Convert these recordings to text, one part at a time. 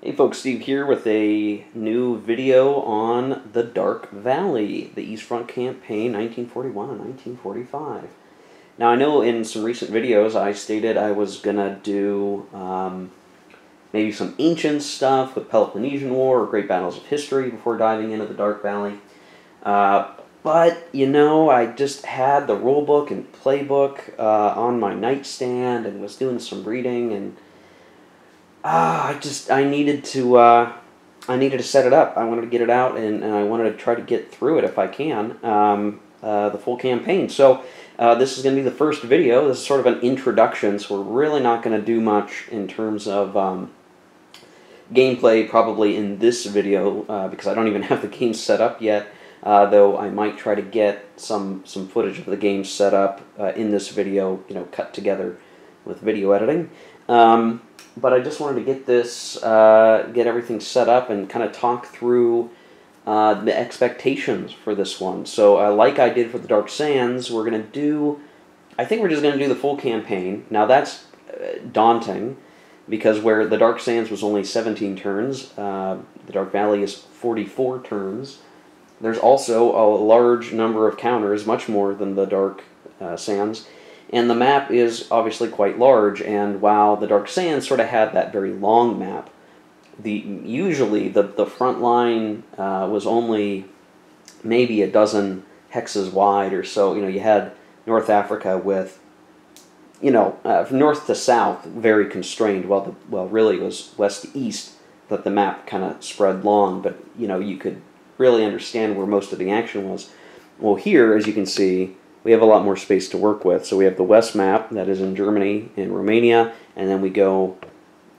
Hey folks, Steve here with a new video on the Dark Valley, the East Front Campaign, 1941-1945. Now I know in some recent videos I stated I was going to do maybe some ancient stuff with Peloponnesian War or Great Battles of History before diving into the Dark Valley. But, you know, I just had the rulebook and playbook on my nightstand and was doing some reading, and I needed to set it up. I wanted to get it out, and I wanted to try to get through it if I can, the full campaign. So this is going to be the first video. This is sort of an introduction, so we're really not going to do much in terms of gameplay probably in this video because I don't even have the game set up yet, though I might try to get some footage of the game set up in this video, you know, cut together with video editing. But I just wanted to get this, get everything set up and kind of talk through the expectations for this one. So like I did for the Dark Sands, we're going to do, I think we're just going to do the full campaign. Now that's daunting because where the Dark Sands was only 17 turns, the Dark Valley is 44 turns. There's also a large number of counters, much more than the Dark Sands. And the map is obviously quite large, and while the Dark Sands sort of had that very long map, usually the front line was only maybe a dozen hexes wide or so. You know, you had North Africa with, you know, from north to south, very constrained, well, really it was west to east that the map kind of spread long, but, you know, you could really understand where most of the action was. Well, here, as you can see, we have a lot more space to work with. So we have the west map that is in Germany and Romania, and then we go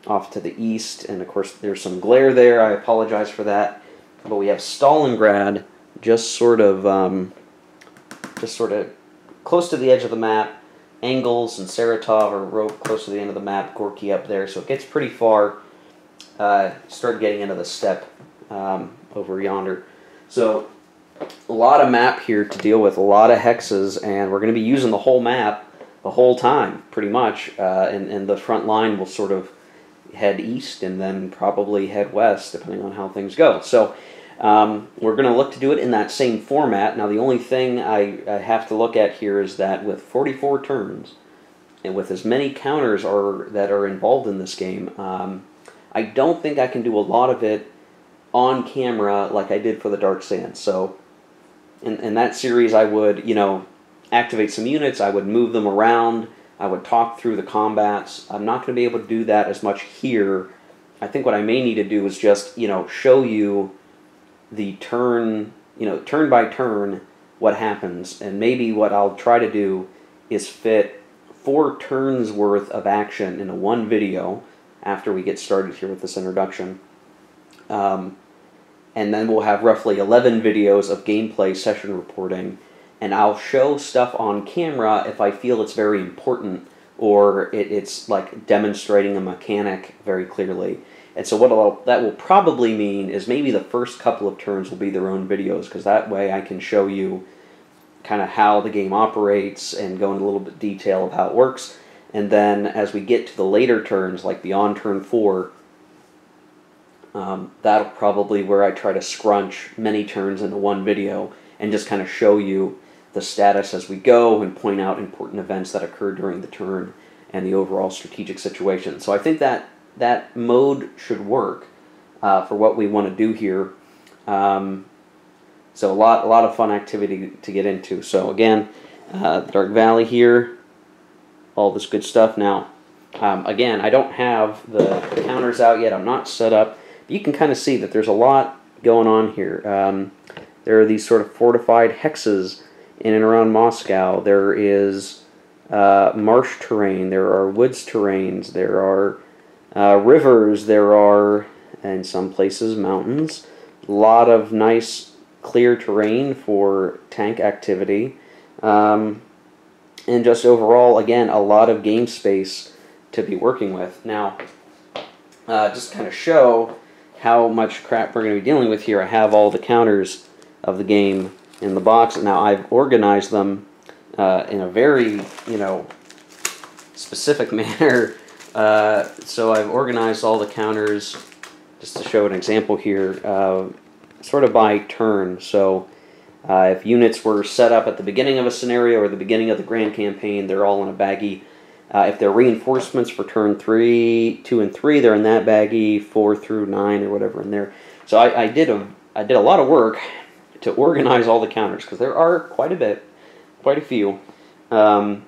off to the east, and of course there's some glare there. I apologize for that. But we have Stalingrad just sort of close to the edge of the map. Engels and Saratov are real close to the end of the map. Gorky up there, so it gets pretty far. Start getting into the steppe over yonder. So a lot of map here to deal with, a lot of hexes, and we're going to be using the whole map the whole time, pretty much, and the front line will sort of head east and then probably head west, depending on how things go. So we're going to look to do it in that same format. Now, the only thing I have to look at here is that with 44 turns, and with as many counters that are involved in this game, I don't think I can do a lot of it on camera like I did for the Dark Sands. So in that series, I would, you know, activate some units, I would move them around, I would talk through the combats. I'm not going to be able to do that as much here. I think what I may need to do is just, you know, show you the turn, you know, turn by turn what happens. And maybe what I'll try to do is fit 4 turns worth of action into one video after we get started here with this introduction. And then we'll have roughly 11 videos of gameplay session reporting, and I'll show stuff on camera if I feel it's very important or it's like demonstrating a mechanic very clearly. And so what that will probably mean is maybe the first couple of turns will be their own videos, because that way I can show you kind of how the game operates and go into a little bit of detail of how it works. And then as we get to the later turns, like beyond turn 4, that'll probably where I try to scrunch many turns into one video and just kind of show you the status as we go and point out important events that occur during the turn and the overall strategic situation. So I think that mode should work for what we want to do here. So a lot of fun activity to get into. So again, Dark Valley here, all this good stuff. Now, again, I don't have the counters out yet. I'm not set up. You can kind of see that there's a lot going on here. There are these sort of fortified hexes in and around Moscow. There is marsh terrain. There are woods terrains. There are rivers. There are, in some places, mountains. A lot of nice, clear terrain for tank activity. And just overall, again, a lot of game space to be working with. Now, just kind of show how much crap we're going to be dealing with here. I have all the counters of the game in the box. Now I've organized them in a very, you know, specific manner. So I've organized all the counters just to show an example here, sort of by turn. So if units were set up at the beginning of a scenario or the beginning of the grand campaign, they're all in a baggie. If they're reinforcements for turn 2 and 3, they're in that baggie, 4 through 9 or whatever in there. So I did a lot of work to organize all the counters, because there are quite a few. And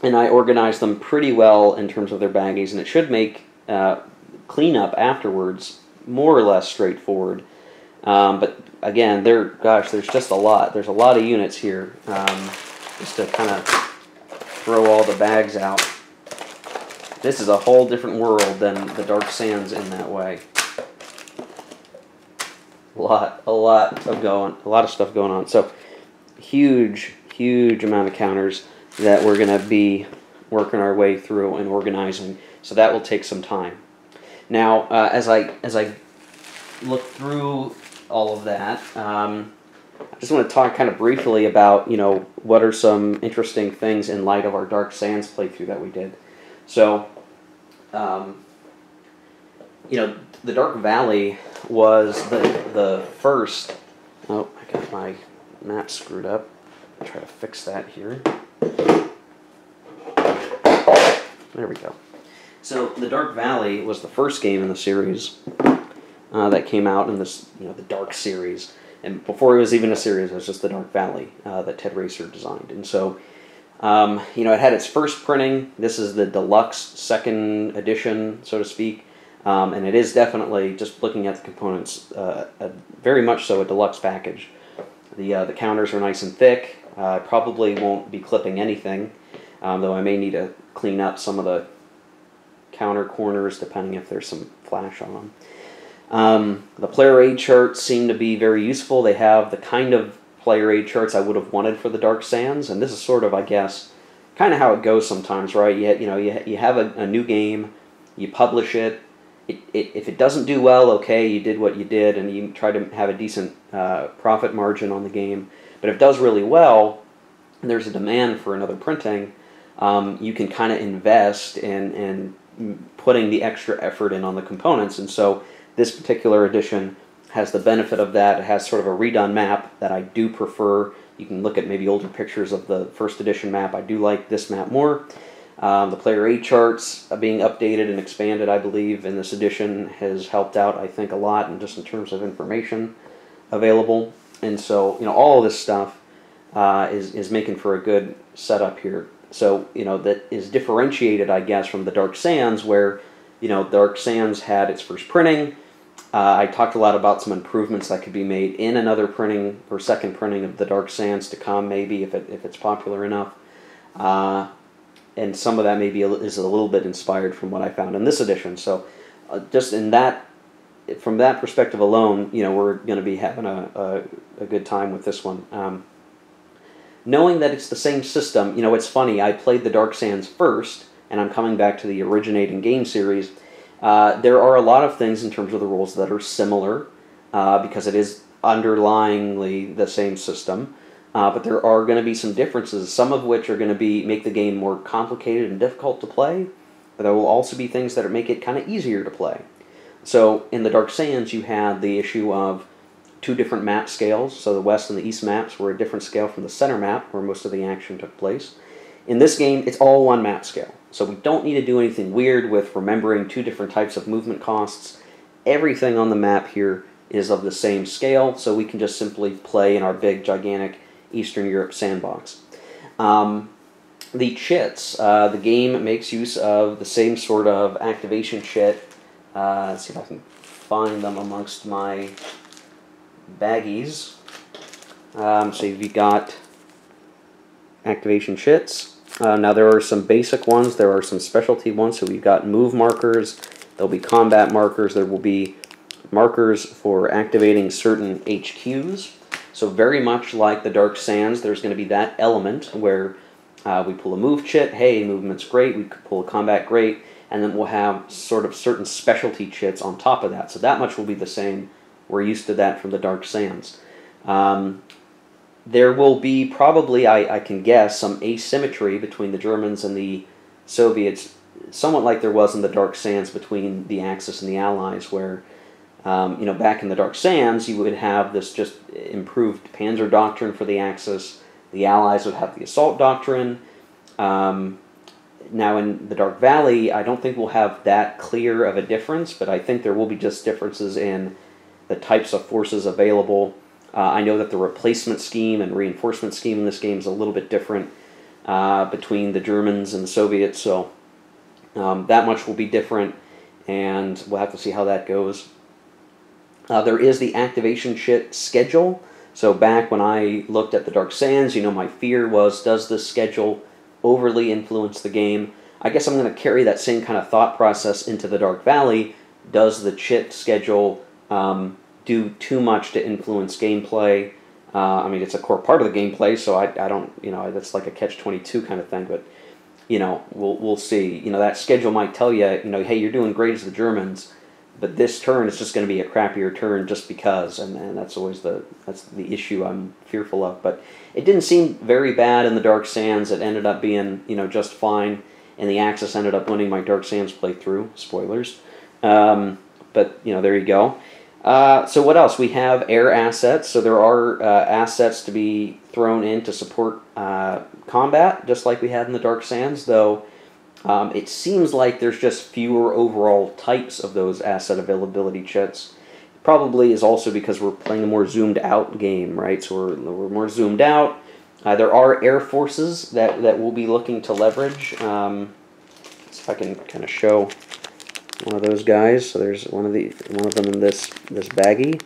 I organized them pretty well in terms of their baggies, and it should make cleanup afterwards more or less straightforward. But again, there's just a lot. There's a lot of units here, just to kind of throw all the bags out. This is a whole different world than the Dark Sands in that way. A lot of stuff going on. So huge amount of counters that we're going to be working our way through and organizing. So that will take some time. Now, as I look through all of that, I just want to talk kind of briefly about, what are some interesting things in light of our Dark Sands playthrough that we did. So, the Dark Valley was the first. Oh, I got my map screwed up. I'll try to fix that here. There we go. So the Dark Valley was the first game in the series that came out in this, the Dark series. And before it was even a series, it was just the Dark Valley that Ted Racer designed. And so, it had its first printing. This is the deluxe second edition, so to speak. And it is definitely, just looking at the components, very much so a deluxe package. The counters are nice and thick. I probably won't be clipping anything, though I may need to clean up some of the counter corners depending if there's some flash on them. The player aid charts seem to be very useful. They have the kind of player aid charts I would have wanted for the Dark Sands, and this is sort of, I guess, kind of how it goes sometimes, right? You have a new game, you publish it. If it doesn't do well, okay, you did what you did, and you try to have a decent profit margin on the game. But if it does really well, and there's a demand for another printing, you can kind of invest in putting the extra effort in on the components. And so this particular edition has the benefit of that. It has sort of a redone map that I do prefer. You can look at maybe older pictures of the first edition map. I do like this map more. The player aid charts being updated and expanded, I believe, in this edition has helped out, I think, a lot, and just in terms of information available. And so, all of this stuff is making for a good setup here. So, that is differentiated, I guess, from the Dark Sands, where, Dark Sands had its first printing. I talked a lot about some improvements that could be made in another printing or second printing of the Dark Sands to come, maybe, if it's popular enough. And some of that maybe is a little bit inspired from what I found in this edition. So, just from that perspective alone, we're going to be having a good time with this one. Knowing that it's the same system, it's funny. I played the Dark Sands first, and I'm coming back to the originating game series. There are a lot of things in terms of the rules that are similar, because it is underlyingly the same system. But there are going to be some differences, some of which are going to make the game more complicated and difficult to play, but there will also be things that make it kind of easier to play. So in the Dark Sands, you had the issue of two different map scales. So the west and the east maps were a different scale from the center map, where most of the action took place. In this game, it's all one map scale. So we don't need to do anything weird with remembering two different types of movement costs. Everything on the map here is of the same scale, so we can just simply play in our big, gigantic Eastern Europe sandbox. The chits, the game makes use of the same sort of activation chit. Let's see if I can find them amongst my baggies. So you've got activation chits. Now there are some basic ones, there are some specialty ones. So we've got move markers, there'll be combat markers, there will be markers for activating certain HQs. So very much like the Dark Sands, there's going to be that element where we pull a move chit, hey, movement's great, we could pull a combat, great, and then we'll have sort of certain specialty chits on top of that. So that much will be the same. We're used to that from the Dark Sands. There will be probably, I can guess, some asymmetry between the Germans and the Soviets, somewhat like there was in the Dark Sands between the Axis and the Allies, where Back in the Dark Sands, you would have this just improved Panzer doctrine for the Axis. The Allies would have the Assault doctrine. Now in the Dark Valley, I don't think we'll have that clear of a difference, but I think there will be just differences in the types of forces available. I know that the replacement scheme and reinforcement scheme in this game is a little bit different between the Germans and the Soviets, so that much will be different, and we'll have to see how that goes. There is the activation schedule. So back when I looked at the Dark Sands, my fear was, does this schedule overly influence the game? I guess I'm going to carry that same kind of thought process into the Dark Valley. Does the chit schedule do too much to influence gameplay? I mean, it's a core part of the gameplay, so I don't, that's like a catch-22 kind of thing, but, we'll see. That schedule might tell you, hey, you're doing great as the Germans, but this turn is just going to be a crappier turn just because, and that's always the issue I'm fearful of. But it didn't seem very bad in the Dark Sands. It ended up being, just fine, and the Axis ended up winning my Dark Sands playthrough. Spoilers. But, there you go. So what else? We have air assets. So there are assets to be thrown in to support combat, just like we had in the Dark Sands, though it seems like there's just fewer overall types of those asset availability chits. Probably is also because we're playing a more zoomed out game, right? So we're more zoomed out. There are air forces that we'll be looking to leverage. So if I can kind of show one of those guys. So there's one of them in this baggie.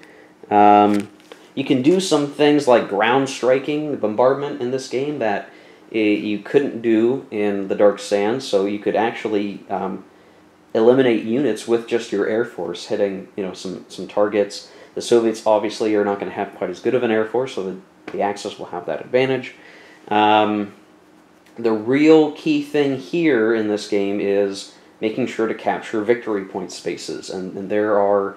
You can do some things like ground striking, bombardment in this game that you couldn't do in the Dark Sands. So you could actually eliminate units with just your air force hitting some targets. The Soviets obviously are not going to have quite as good of an air force, so the Axis will have that advantage. The real key thing here in this game is making sure to capture victory point spaces, and there are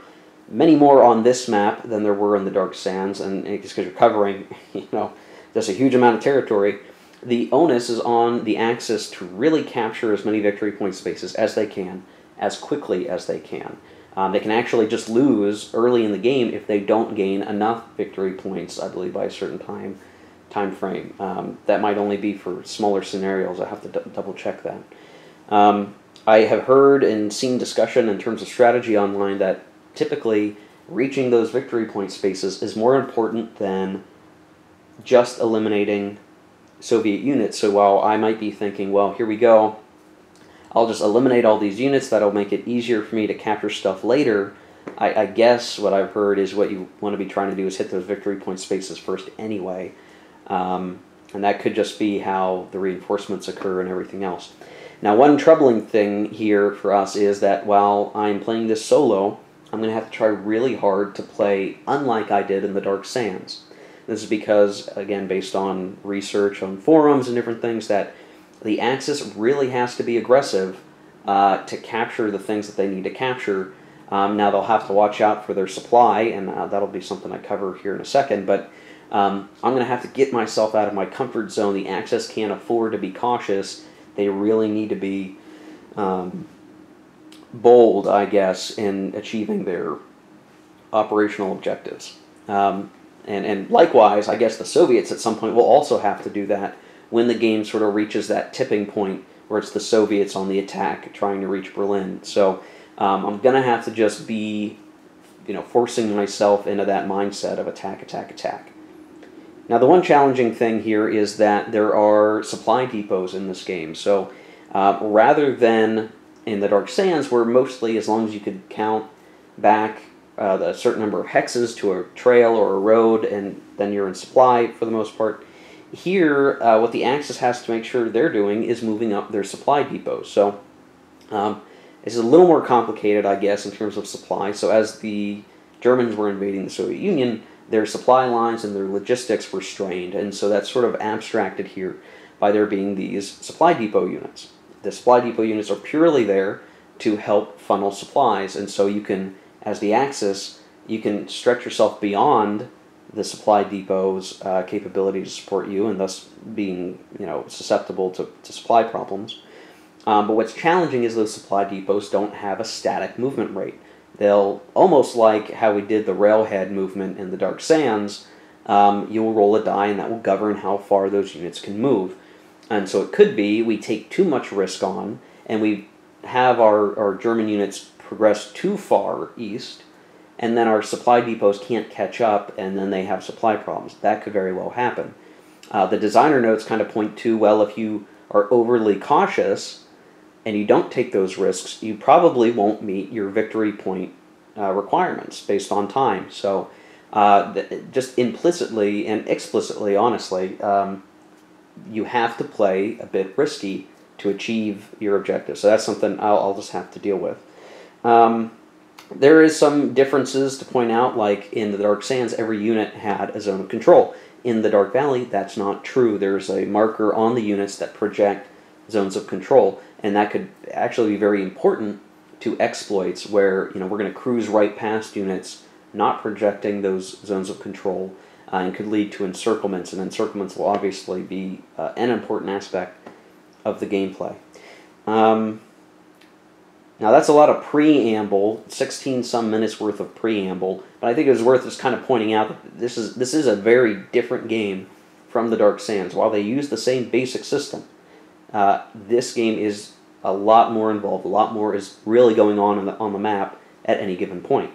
many more on this map than there were in the Dark Sands, and it's because you're covering just a huge amount of territory. The onus is on the Axis to really capture as many victory point spaces as they can, as quickly as they can. They can actually just lose early in the game if they don't gain enough victory points, I believe, by a certain time frame. That might only be for smaller scenarios. I have to double check that. I have heard and seen discussion in terms of strategy online that typically reaching those victory point spaces is more important than just eliminating Soviet units. So while I might be thinking, well, here we go, I'll just eliminate all these units, that'll make it easier for me to capture stuff later, I guess what I've heard is what you want to be trying to do is hit those victory point spaces first anyway. And that could just be how the reinforcements occur and everything else. Now, one troubling thing here for us is that while I'm playing this solo, I'm going to have to try really hard to play unlike I did in the Dark Sands. This is because, again, based on research on forums and different things, that the Axis really has to be aggressive to capture the things that they need to capture. Now, they'll have to watch out for their supply, and that'll be something I cover here in a second, but I'm going to have to get myself out of my comfort zone. The Axis can't afford to be cautious. They really need to be bold, I guess, in achieving their operational objectives. And likewise, I guess the Soviets at some point will also have to do that when the game sort of reaches that tipping point where it's the Soviets on the attack trying to reach Berlin. So I'm going to have to just be, forcing myself into that mindset of attack, attack, attack. Now, the one challenging thing here is that there are supply depots in this game. So rather than in the Dark Sands, where mostly, as long as you could count back a certain number of hexes to a trail or a road, and then you're in supply for the most part, here, what the Axis has to make sure they're doing is moving up their supply depots. So it's a little more complicated, I guess, in terms of supply. So as the Germans were invading the Soviet Union, their supply lines and their logistics were strained, and so that's sort of abstracted here by there being these supply depot units. The supply depot units are purely there to help funnel supplies, and so you can, as the Axis, you can stretch yourself beyond the supply depot's capability to support you, and thus being, susceptible to supply problems. But what's challenging is those supply depots don't have a static movement rate. they'll, almost like how we did the railhead movement in the Dark Sands, you'll roll a die and that will govern how far those units can move. And so it could be we take too much risk on, and we have our German units progress too far east, and then our supply depots can't catch up, and then they have supply problems. That could very well happen. The designer notes kind of point to, well, if you are overly cautious and you don't take those risks, you probably won't meet your victory point requirements based on time. So just implicitly and explicitly, honestly, you have to play a bit risky to achieve your objective. So that's something I'll just have to deal with. There is some differences to point out, like in the Dark Sands, every unit had a zone of control. In the Dark Valley, that's not true. There's a marker on the units that project zones of control, and that could actually be very important to exploits where, we're going to cruise right past units not projecting those zones of control, and could lead to encirclements, and encirclements will obviously be an important aspect of the gameplay. Now that's a lot of preamble, 16-some minutes worth of preamble, but I think it was worth just kind of pointing out that this is a very different game from the Dark Sands. While they use the same basic system, this game is a lot more involved. A lot more is really going on the map at any given point.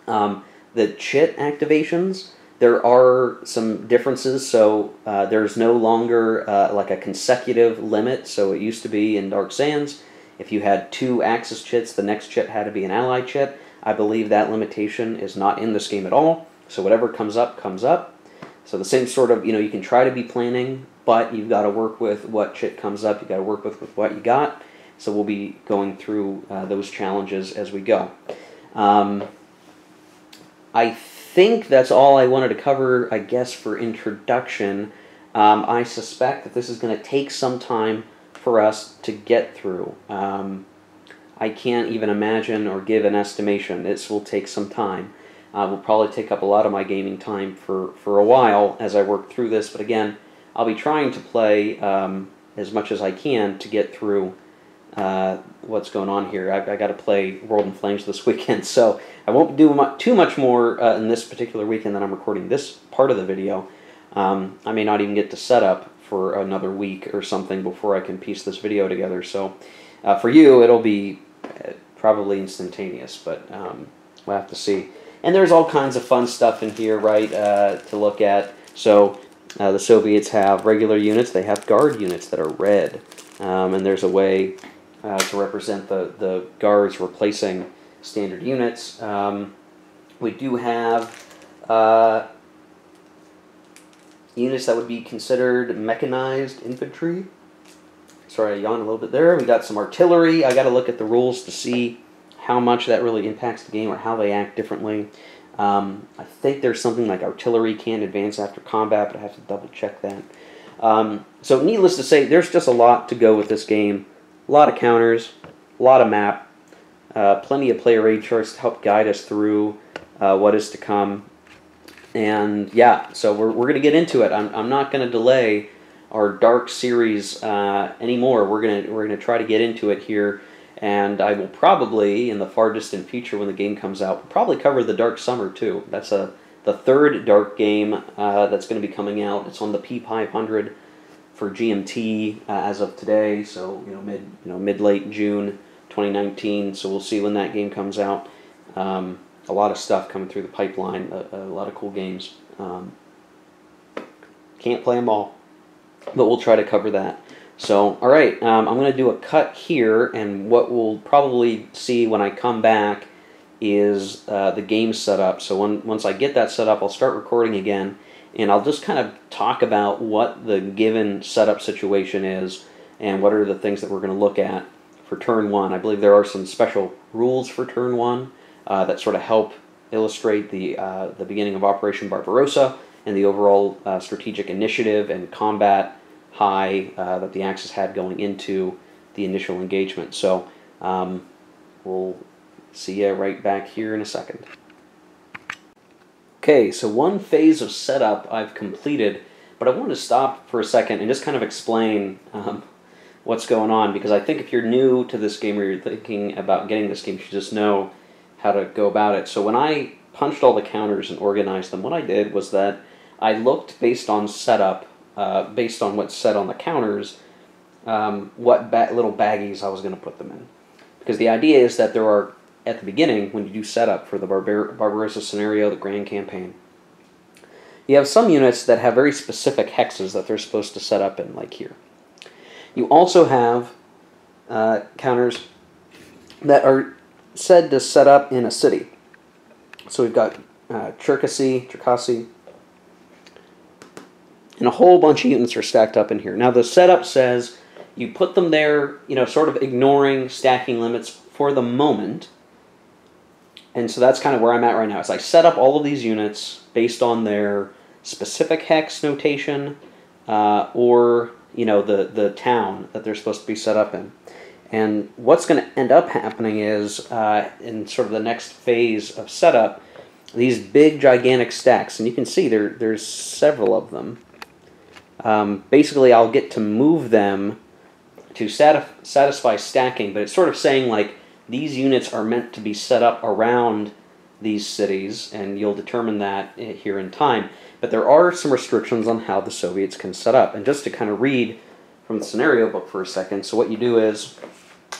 The chit activations, there are some differences. So there's no longer like a consecutive limit. So it used to be in Dark Sands, if you had 2 Axis chits, the next chit had to be an ally chit. I believe that limitation is not in this game at all. So whatever comes up, comes up. So the same sort of, you can try to be planning, but you've got to work with what chit comes up. You've got to work with what you got. So we'll be going through those challenges as we go. I think that's all I wanted to cover, I guess, for introduction. I suspect that this is going to take some time for us to get through. I can't even imagine or give an estimation. This will take some time. Will probably take up a lot of my gaming time for a while as I work through this, but again, I'll be trying to play as much as I can to get through what's going on here. I got to play World in Flames this weekend, so I won't do too much more in this particular weekend that I'm recording this part of the video. I may not even get to set up for another week or something before I can piece this video together. So for you, it'll be probably instantaneous, but we'll have to see. And there's all kinds of fun stuff in here, right, to look at. So the Soviets have regular units. They have guard units that are red. And there's a way to represent the guards replacing standard units. We do have units that would be considered mechanized infantry. Sorry, I yawned a little bit there. We got some artillery. I got to look at the rules to see how much that really impacts the game or how they act differently. I think there's something like artillery can't advance after combat, but I have to double check that. So needless to say, there's just a lot to go with this game. A lot of counters, a lot of map, plenty of player aid charts to help guide us through what is to come. And yeah, so we're going to get into it. I'm not going to delay our Dark series anymore. We're going to try to get into it here, and I will probably, in the far distant future when the game comes out, probably cover the Dark Summer too. That's the third Dark game that's going to be coming out. It's on the P500 for GMT as of today, so mid-late June 2019. So we'll see when that game comes out. A lot of stuff coming through the pipeline, a lot of cool games. Can't play them all, but we'll try to cover that. So, all right, I'm going to do a cut here, and what we'll probably see when I come back is the game setup. So once I get that set up, I'll start recording again, and I'll just kind of talk about what the given setup situation is and what are the things that we're going to look at for turn one. I believe there are some special rules for turn one that sort of help illustrate the beginning of Operation Barbarossa and the overall strategic initiative and combat high that the Axis had going into the initial engagement. So we'll see you right back here in a second. Okay, so one phase of setup I've completed, but I wanted to stop for a second and just kind of explain what's going on, because I think if you're new to this game or you're thinking about getting this game, you should just know how to go about it. So when I punched all the counters and organized them, what I did was that I looked based on setup, based on what's set on the counters, what little baggies I was going to put them in. Because the idea is that there are, at the beginning, when you do setup for the Barbarossa scenario, the Grand Campaign, you have some units that have very specific hexes that they're supposed to set up in, like here. You also have counters that are said to set up in a city. So we've got Cherkasy, and a whole bunch of units are stacked up in here. Now the setup says you put them there, you know, sort of ignoring stacking limits for the moment. And so that's kind of where I'm at right now. Is I set up all of these units based on their specific hex notation, or you know, the town that they're supposed to be set up in. And what's going to end up happening is, in sort of the next phase of setup, these big, gigantic stacks, and you can see there's several of them. Basically, I'll get to move them to satisfy stacking, but it's sort of saying, like, these units are meant to be set up around these cities, and you'll determine that here in time. But there are some restrictions on how the Soviets can set up. And just to kind of read from the scenario book for a second, so what you do is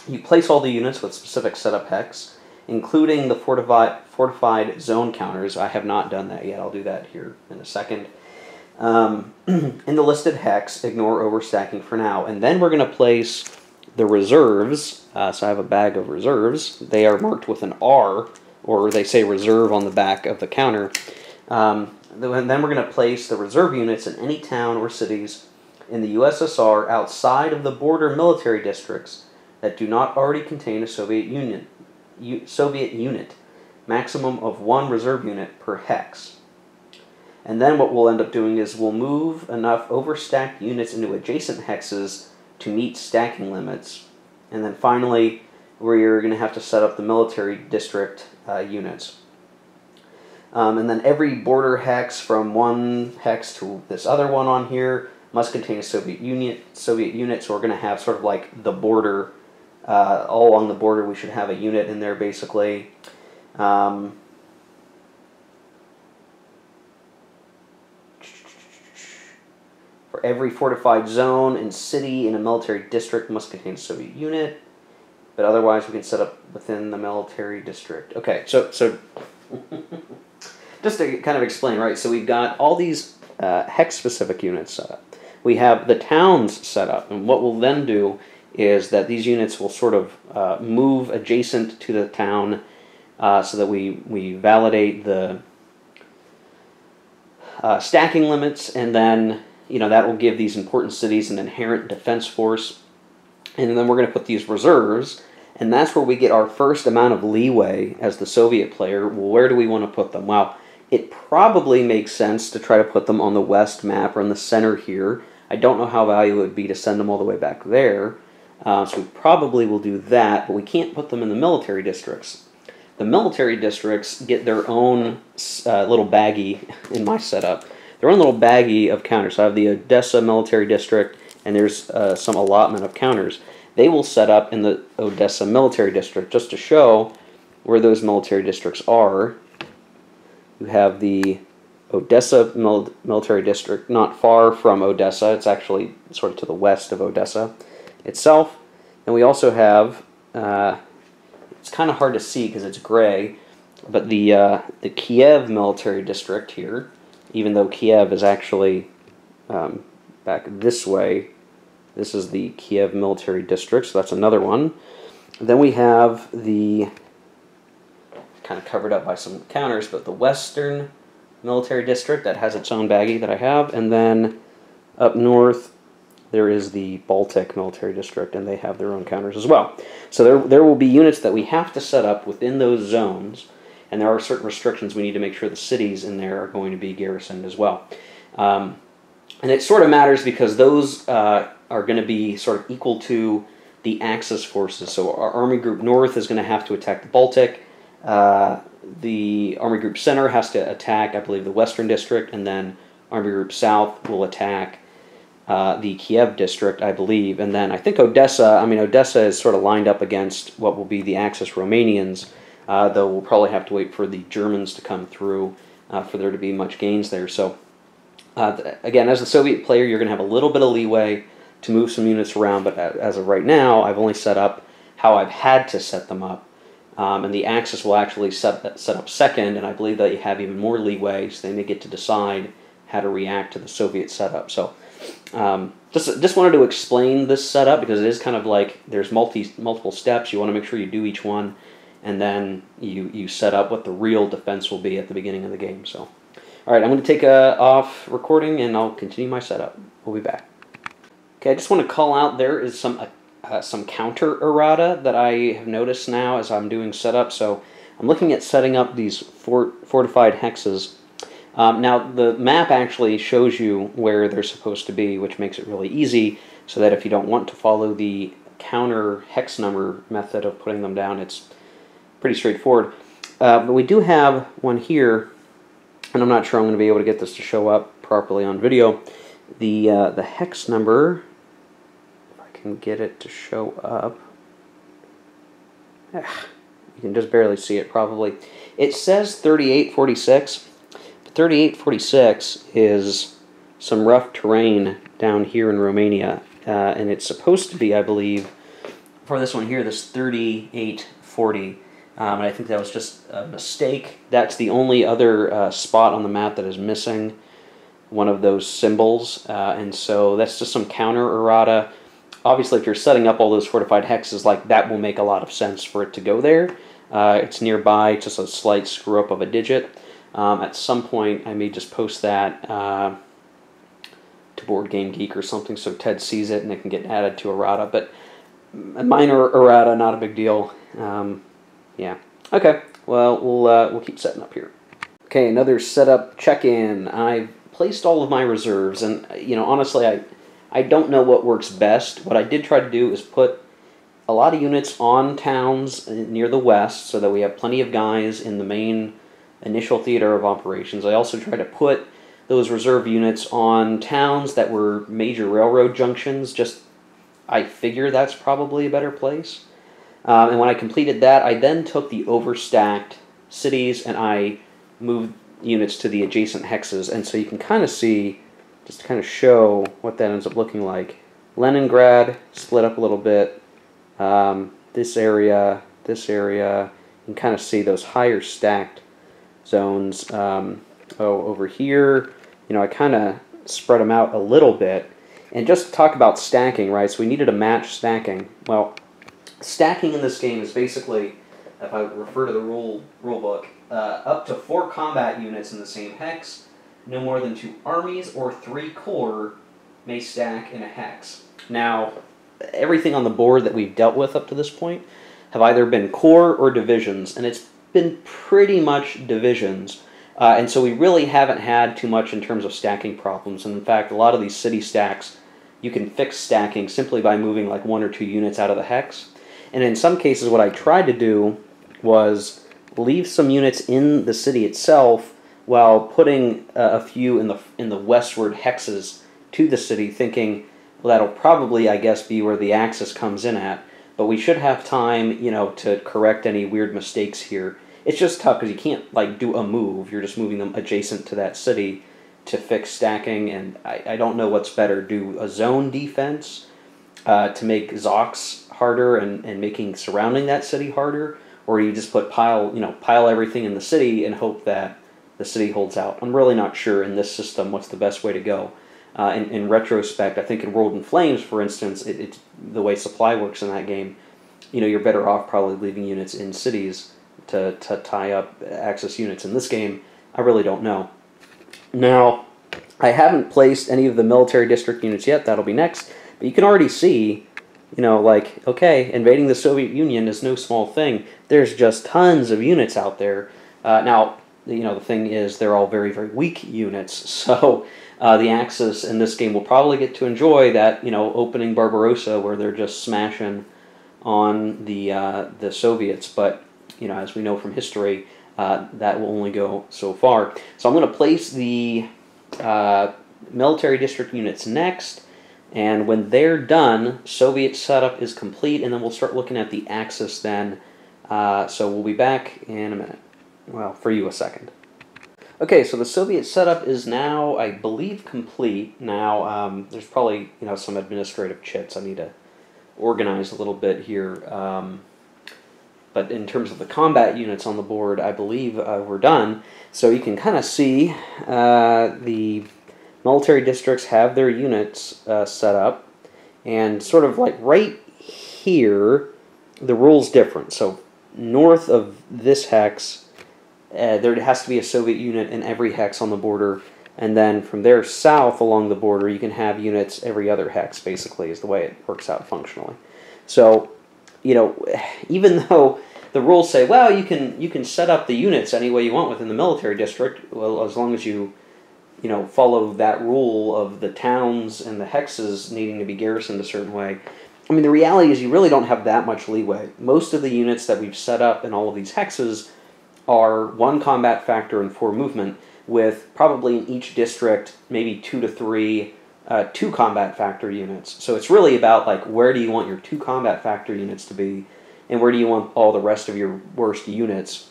you place all the units with specific setup hex, including the fortified zone counters. I have not done that yet. I'll do that here in a second. In the listed hex, ignore overstacking for now. And then we're going to place the reserves. So I have a bag of reserves. They are marked with an R, or they say reserve on the back of the counter. Then we're going to place the reserve units in any town or cities in the USSR outside of the border military districts that do not already contain a Soviet unit, maximum of 1 reserve unit per hex. And then what we'll end up doing is we'll move enough overstacked units into adjacent hexes to meet stacking limits. And then finally, we're going to have to set up the military district units. And then every border hex from one hex to this other one on here must contain a Soviet unit. So we're going to have sort of like the border, all along the border we should have a unit in there basically. For every fortified zone and city in a military district must contain a Soviet unit, but otherwise we can set up within the military district. Okay, so just to kind of explain, right, so we've got all these hex-specific units set up. We have the towns set up, and what we'll then do is that these units will sort of move adjacent to the town so that we validate the stacking limits, and then, you know, that will give these important cities an inherent defense force. And then we're going to put these reserves, and that's where we get our first amount of leeway as the Soviet player. Well, where do we want to put them? Well, it probably makes sense to try to put them on the west map or in the center here. I don't know how valuable it would be to send them all the way back there. So we probably will do that, but we can't put them in the military districts. The military districts get their own little baggie in my setup. Their own little baggie of counters. So I have the Odessa military district, and there's some allotment of counters. They will set up in the Odessa military district. Just to show where those military districts are, you have the Odessa military district, not far from Odessa. It's actually sort of to the west of Odessa itself. And we also have, it's kind of hard to see because it's gray, but the Kiev military district here, even though Kiev is actually back this way, this is the Kiev military district, so that's another one. Then we have the, kind of covered up by some counters, but the Western military district that has its own baggie that I have, and then up north there is the Baltic military district, and they have their own counters as well. So there will be units that we have to set up within those zones, and there are certain restrictions. We need to make sure the cities in there are going to be garrisoned as well. And it sort of matters because those are going to be sort of equal to the Axis forces. So our Army Group North is going to have to attack the Baltic. The Army Group Center has to attack, I believe, the Western District, and then Army Group South will attack the Kiev District, I believe. And then I think Odessa, Odessa is sort of lined up against what will be the Axis Romanians. though we'll probably have to wait for the Germans to come through for there to be much gains there. So again, as a Soviet player, you're going to have a little bit of leeway to move some units around, but as of right now, I've only set up how I've had to set them up. And the Axis will actually set up second, and I believe they have even more leeway, so they may get to decide how to react to the Soviet setup. So just wanted to explain this setup because it is kind of like there's multiple steps. You want to make sure you do each one, and then you set up what the real defense will be at the beginning of the game. So, all right, I'm going to take off recording, and I'll continue my setup. We'll be back. Okay, I just want to call out there is some counter errata that I have noticed now as I'm doing setup. So I'm looking at setting up these fortified hexes. Now the map actually shows you where they're supposed to be, which makes it really easy, so that if you don't want to follow the counter hex number method of putting them down, it's pretty straightforward. But we do have one here, and I'm not sure I'm going to be able to get this to show up properly on video. The hex number, can get it to show up. You can just barely see it probably. It says 3846. 3846 is some rough terrain down here in Romania, and it's supposed to be, I believe, for this one here, this 3840. And I think that was just a mistake. That's the only other spot on the map that is missing one of those symbols, and so that's just some counter errata. Obviously, if you're setting up all those fortified hexes, like that will make a lot of sense for it to go there. It's nearby, just a slight screw up of a digit. At some point, I may just post that to Board Game Geek or something, so Ted sees it and it can get added to errata. But a minor errata, not a big deal. Yeah. Okay. Well, we'll keep setting up here. Okay, another setup check-in. I've placed all of my reserves, and honestly, I don't know what works best. What I did try to do is put a lot of units on towns near the west so that we have plenty of guys in the main initial theater of operations. I also tried to put those reserve units on towns that were major railroad junctions. I figure that's probably a better place. And when I completed that, I then took the overstacked cities and I moved units to the adjacent hexes. And so you can kind of see, just to kind of show what that ends up looking like. Leningrad split up a little bit. This area, you can kind of see those higher stacked zones. Over here, I kind of spread them out a little bit. And just to talk about stacking, right? So we needed a match stacking. Well, stacking in this game is basically, if I refer to the rule book, up to 4 combat units in the same hex. No more than 2 armies or 3 corps may stack in a hex. Now, everything on the board that we've dealt with up to this point have either been corps or divisions, and it's been pretty much divisions. And so we really haven't had too much in terms of stacking problems. And in fact, a lot of these city stacks, you can fix stacking simply by moving like 1 or 2 units out of the hex. And in some cases, what I tried to do was leave some units in the city itself while putting a few in the westward hexes to the city, thinking, well, that'll probably, I guess, be where the Axis comes in at. But we should have time, to correct any weird mistakes here. It's just tough because you can't, like, do a move. You're just moving them adjacent to that city to fix stacking, and I don't know what's better. Do a zone defense to make Zox harder and making surrounding that city harder, or you just pile everything in the city and hope that the city holds out. I'm really not sure in this system what's the best way to go. In retrospect, I think in World in Flames, for instance, it's the way supply works in that game, you're better off probably leaving units in cities to tie up Axis units. In this game, I really don't know. Now, I haven't placed any of the military district units yet. That'll be next. But you can already see, okay, invading the Soviet Union is no small thing. There's just tons of units out there. Now, the thing is, they're all very, very weak units. So the Axis in this game will probably get to enjoy that, opening Barbarossa where they're just smashing on the Soviets. But, as we know from history, that will only go so far. So I'm going to place the military district units next. And when they're done, Soviet setup is complete, and then we'll start looking at the Axis then So we'll be back in a minute. Well, for you a second. Okay, so the Soviet setup is now, I believe, complete. Now, there's probably, some administrative chits I need to organize a little bit here. But in terms of the combat units on the board, I believe we're done. So you can kind of see the military districts have their units set up. And sort of like right here, the rule's different. So north of this hex, there has to be a Soviet unit in every hex on the border. And then from there south along the border, you can have units every other hex, basically, is the way it works out functionally. So, even though the rules say, well, you can set up the units any way you want within the military district, well, as long as you follow that rule of the towns and the hexes needing to be garrisoned a certain way. I mean, the reality is you really don't have that much leeway. Most of the units that we've set up in all of these hexes are 1 combat factor and 4 movement, with probably in each district maybe 2 to 3 2 combat factor units. So it's really about, like, where do you want your 2 combat factor units to be, and where do you want all the rest of your worst units.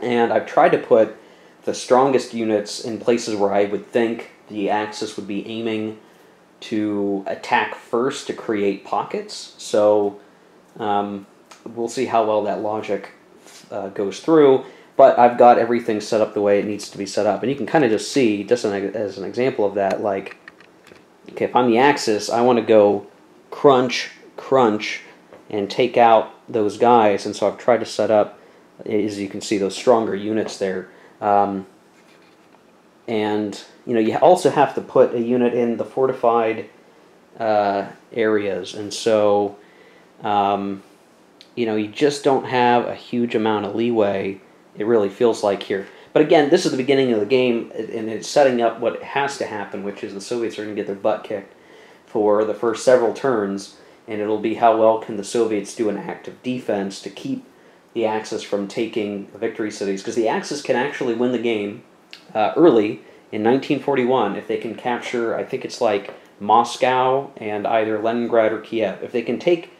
And I've tried to put the strongest units in places where I would think the Axis would be aiming to attack first to create pockets. So we'll see how well that logic goes through. But I've got everything set up the way it needs to be set up. And you can kind of just see, just as an example of that, like, okay, if I'm the Axis, I want to go crunch, crunch, and take out those guys. And so I've tried to set up, as you can see, those stronger units there. And, you also have to put a unit in the fortified areas. And so, you just don't have a huge amount of leeway, it really feels like here. But again, this is the beginning of the game, and it's setting up what has to happen, which is the Soviets are going to get their butt kicked for the first several turns, and it'll be how well can the Soviets do an active defense to keep the Axis from taking victory cities, because the Axis can actually win the game early in 1941 if they can capture, I think it's like Moscow and either Leningrad or Kiev. If they can take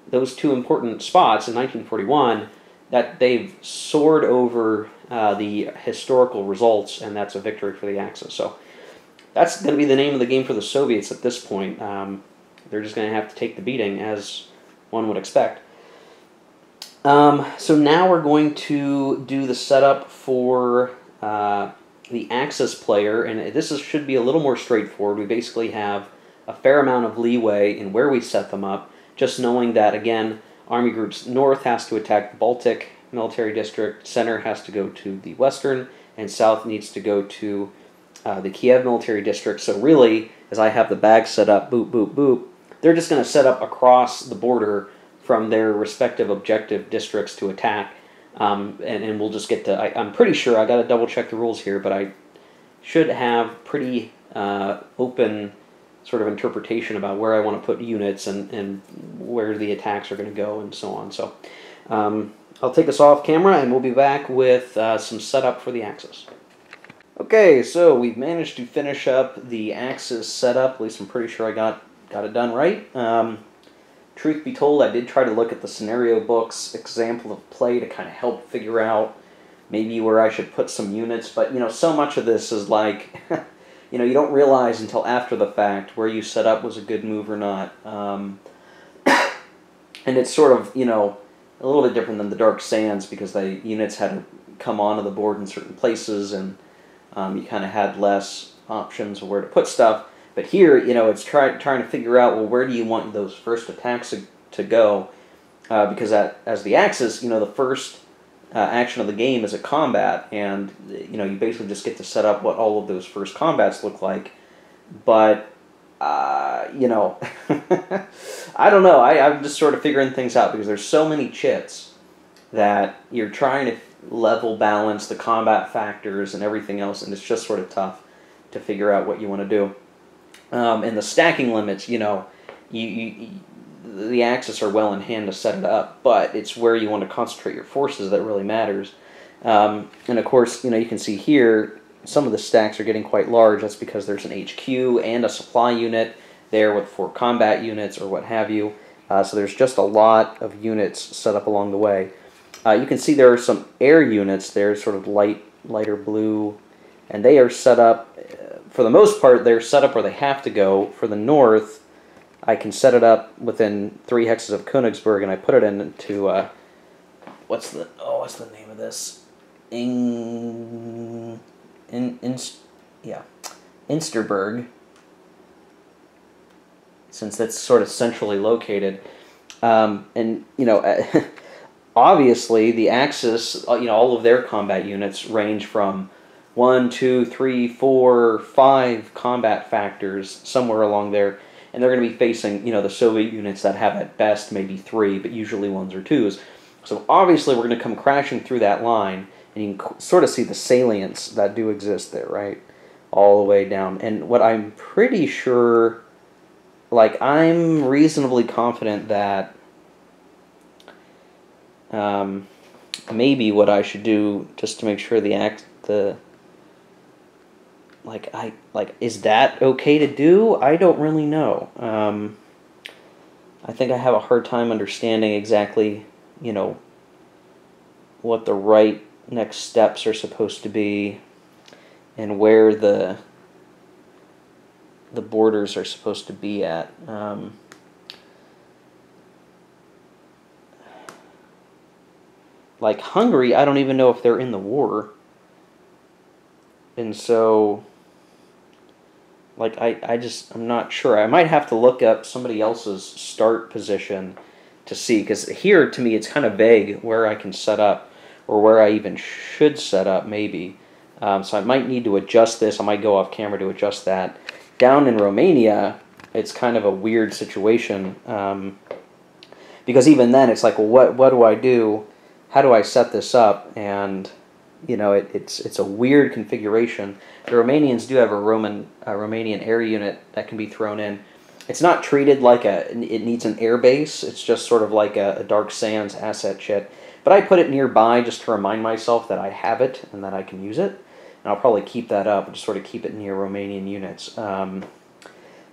those 2 important spots in 1941, that they've soared over the historical results, and that's a victory for the Axis. So that's going to be the name of the game for the Soviets at this point. They're just going to have to take the beating, as one would expect. So now we're going to do the setup for the Axis player, and this should be a little more straightforward. We basically have a fair amount of leeway in where we set them up, just knowing that, again, Army Groups North has to attack the Baltic Military District, Center has to go to the Western, and South needs to go to the Kiev Military District. So really, as I have the bag set up, boop, boop, boop, they're just going to set up across the border from their respective objective districts to attack, and we'll just get to, I'm pretty sure, I got to double check the rules here, but I should have pretty open sort of interpretation about where I want to put units and where the attacks are going to go and so on. So I'll take us off camera, and we'll be back with some setup for the Axis. Okay, so we've managed to finish up the Axis setup. At least I'm pretty sure I got it done right. Truth be told, I did try to look at the scenario book's example of play to kind of help figure out maybe where I should put some units, but so much of this is like you don't realize until after the fact where you set up was a good move or not. And it's sort of, a little bit different than the Dark Sands, because the units had to come onto the board in certain places, and you kind of had less options of where to put stuff. But here, it's trying to figure out, well, where do you want those first attacks to go? Because as the Axis, the first action of the game is a combat, and you basically just get to set up what all of those first combats look like. But I don't know. I'm just sort of figuring things out, because there's so many chits that you're trying to level balance the combat factors and everything else, and it's just sort of tough to figure out what you want to do. And the stacking limits, the Axis are well in hand to set it up, but it's where you want to concentrate your forces that really matters. And of course, you can see here, some of the stacks are getting quite large. That's because there's an HQ and a supply unit there with 4 combat units or what have you. So there's just a lot of units set up along the way. You can see there are some air units there, sort of lighter blue, and they are set up, for the most part, they're set up where they have to go. For the north, I can set it up within 3 hexes of Königsberg, and I put it into, what's the name of this? Insterberg, since that's sort of centrally located. And, you know, obviously the Axis, you know, all of their combat units range from 1, 2, 3, 4, 5 combat factors, somewhere along there. And they're going to be facing, you know, the Soviet units that have at best maybe 3, but usually 1s or 2s. So obviously we're going to come crashing through that line, and you can sort of see the salients that do exist there, right? All the way down. And what I'm pretty sure, like, I'm reasonably confident that maybe what I should do, just to make sure is that okay to do? I don't really know. I think I have a hard time understanding exactly, you know, what the right next steps are supposed to be and where the borders are supposed to be at. Like Hungary, I don't even know if they're in the war. And so, like, I'm not sure. I might have to look up somebody else's start position to see, because here, to me, it's kind of vague where I can set up, or where I even should set up, maybe. So I might need to adjust this. I might go off camera to adjust that. Down in Romania, it's kind of a weird situation, because even then, it's like, well, what do I do? How do I set this up? And, you know, it's a weird configuration. The Romanians do have a Romanian air unit that can be thrown in. It's not treated like it needs an air base. It's just sort of like a Dark Sands asset chit. But I put it nearby just to remind myself that I have it and that I can use it. And I'll probably keep that up and just sort of keep it near Romanian units.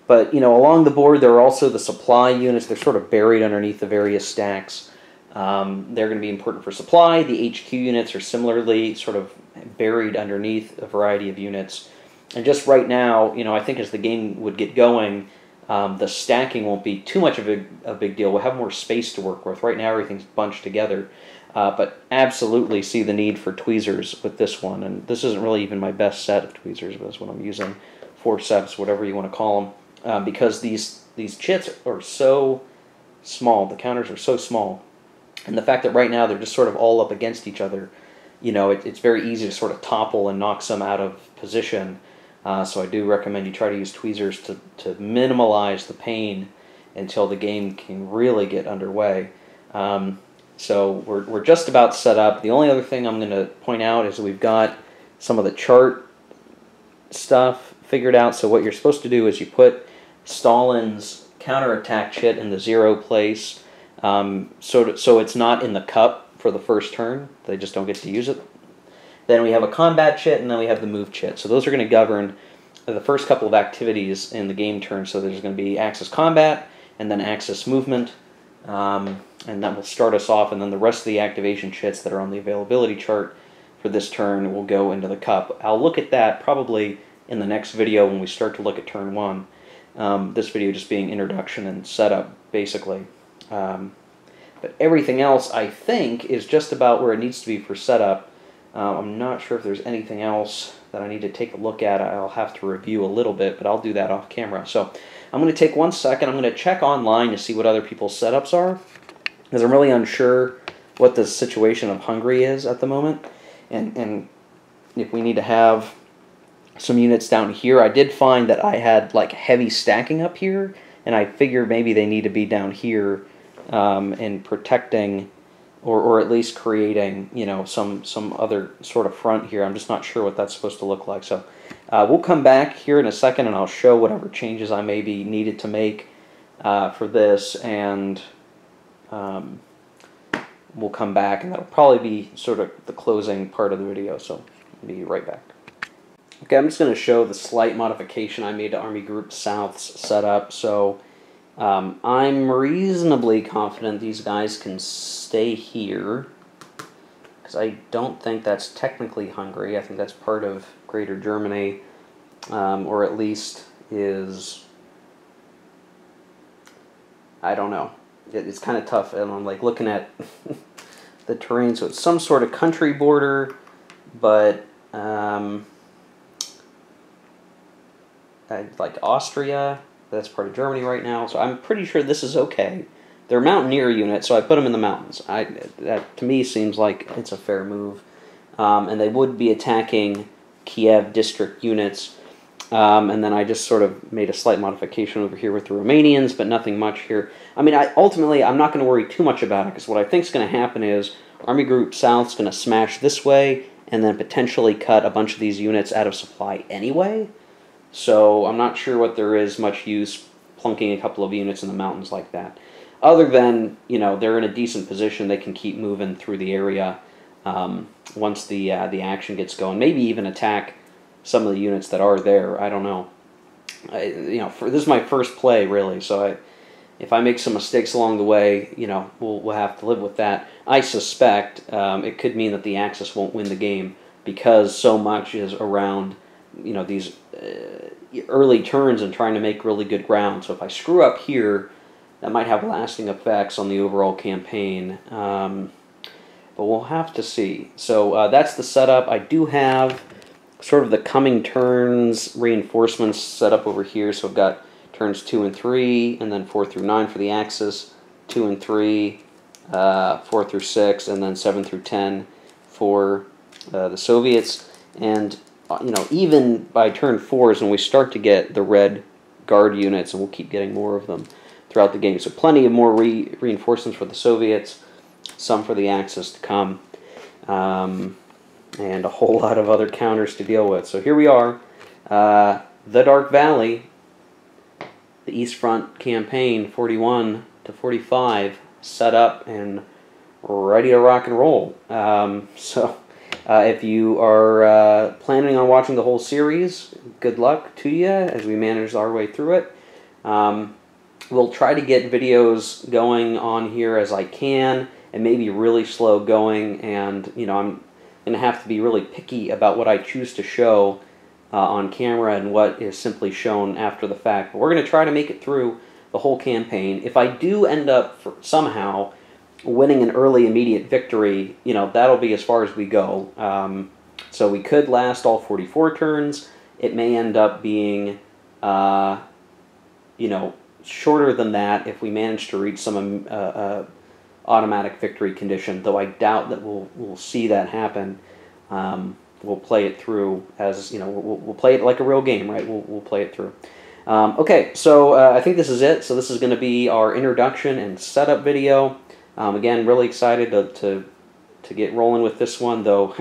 But, you know, along the board, there are also the supply units. They're sort of buried underneath the various stacks. They're going to be important for supply. The HQ units are similarly sort of buried underneath a variety of units. And just right now, you know, I think as the game would get going, the stacking won't be too much of a big deal. We'll have more space to work with. Right now, everything's bunched together. But absolutely see the need for tweezers with this one. And this isn't really even my best set of tweezers, but that's what I'm using. Forceps, whatever you want to call them. Because these chits are so small. The counters are so small. And the fact that right now they're just sort of all up against each other, you know, it's very easy to sort of topple and knock some out of position. So I do recommend you try to use tweezers to minimize the pain until the game can really get underway. So we're just about set up. The only other thing I'm going to point out is we've got some of the chart stuff figured out. So what you're supposed to do is you put Stalin's counterattack chit in the 0 place. So it's not in the cup for the first turn. They just don't get to use it. Then we have a combat chit, and then we have the move chit. So those are going to govern the first couple of activities in the game turn. So there's going to be Axis combat, and then Axis movement, and that will start us off. And then the rest of the activation chits that are on the availability chart for this turn will go into the cup. I'll look at that probably in the next video when we start to look at turn 1. This video just being introduction and setup, basically. But everything else, I think, is just about where it needs to be for setup. I'm not sure if there's anything else that I need to take a look at. I'll have to review a little bit, but I'll do that off camera. So I'm going to take 1 second. I'm going to check online to see what other people's setups are, because I'm really unsure what the situation of Hungary is at the moment, and if we need to have some units down here. I did find that I had like heavy stacking up here, and I figured maybe they need to be down here and protecting, or at least creating, you know, some other sort of front here. I'm just not sure what that's supposed to look like. So we'll come back here in a second, and I'll show whatever changes I may be needed to make for this, and we'll come back, and that'll probably be sort of the closing part of the video. So I'll be right back. Okay, I'm just going to show the slight modification I made to Army Group South's setup. So I'm reasonably confident these guys can stay here. because I don't think that's technically Hungary. I think that's part of Greater Germany, or at least is, I don't know. It's kind of tough, and I'm like looking at the terrain, so it's some sort of country border, but like Austria, that's part of Germany right now, so I'm pretty sure this is okay. They're mountaineer units, so I put them in the mountains. That to me seems like it's a fair move. And they would be attacking Kiev district units. And then I just sort of made a slight modification over here with the Romanians, but nothing much here. I mean, ultimately, I'm not going to worry too much about it, because what I think is going to happen is Army Group South is going to smash this way, and then potentially cut a bunch of these units out of supply anyway. So I'm not sure what there is much use plunking a couple of units in the mountains like that. Other than, you know, they're in a decent position, they can keep moving through the area once the action gets going. Maybe even attack some of the units that are there. I don't know. You know, this is my first play, really, so if I make some mistakes along the way, you know, we'll have to live with that. I suspect it could mean that the Axis won't win the game, because so much is around, you know, these early turns and trying to make really good ground. So if I screw up here, that might have lasting effects on the overall campaign, but we'll have to see. So that's the setup. I do have sort of the coming turns reinforcements set up over here. So I've got turns 2 and 3, and then 4 through 9 for the Axis, 2 and 3, 4 through 6, and then 7 through 10 for the Soviets. And you know, even by turn 4 is when we start to get the red guard units, and we'll keep getting more of them throughout the game. So plenty of more reinforcements for the Soviets, some for the Axis to come, and a whole lot of other counters to deal with. So here we are, the Dark Valley, the East Front campaign, 41 to 45, set up and ready to rock and roll. If you are planning on watching the whole series, good luck to you as we manage our way through it. We'll try to get videos going on here as I can, and maybe really slow going, and you know, I'm going to have to be really picky about what I choose to show on camera and what is simply shown after the fact. But we're going to try to make it through the whole campaign. If I do end up somehow winning an early immediate victory, you know, that'll be as far as we go. So we could last all 44 turns. It may end up being, you know, shorter than that if we manage to reach some automatic victory condition, though I doubt that we'll see that happen. We'll play it through as, you know, we'll play it like a real game, right? We'll play it through. Okay, so I think this is it. So this is going to be our introduction and setup video. Again, really excited to get rolling with this one, though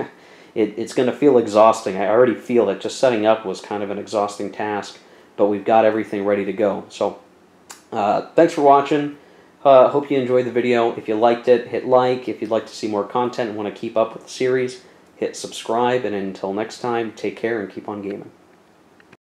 it's going to feel exhausting. I already feel it. Just setting up was kind of an exhausting task, but we've got everything ready to go. So thanks for watching. Hope you enjoyed the video. If you liked it, hit like. If you'd like to see more content and want to keep up with the series, hit subscribe. And until next time, take care and keep on gaming.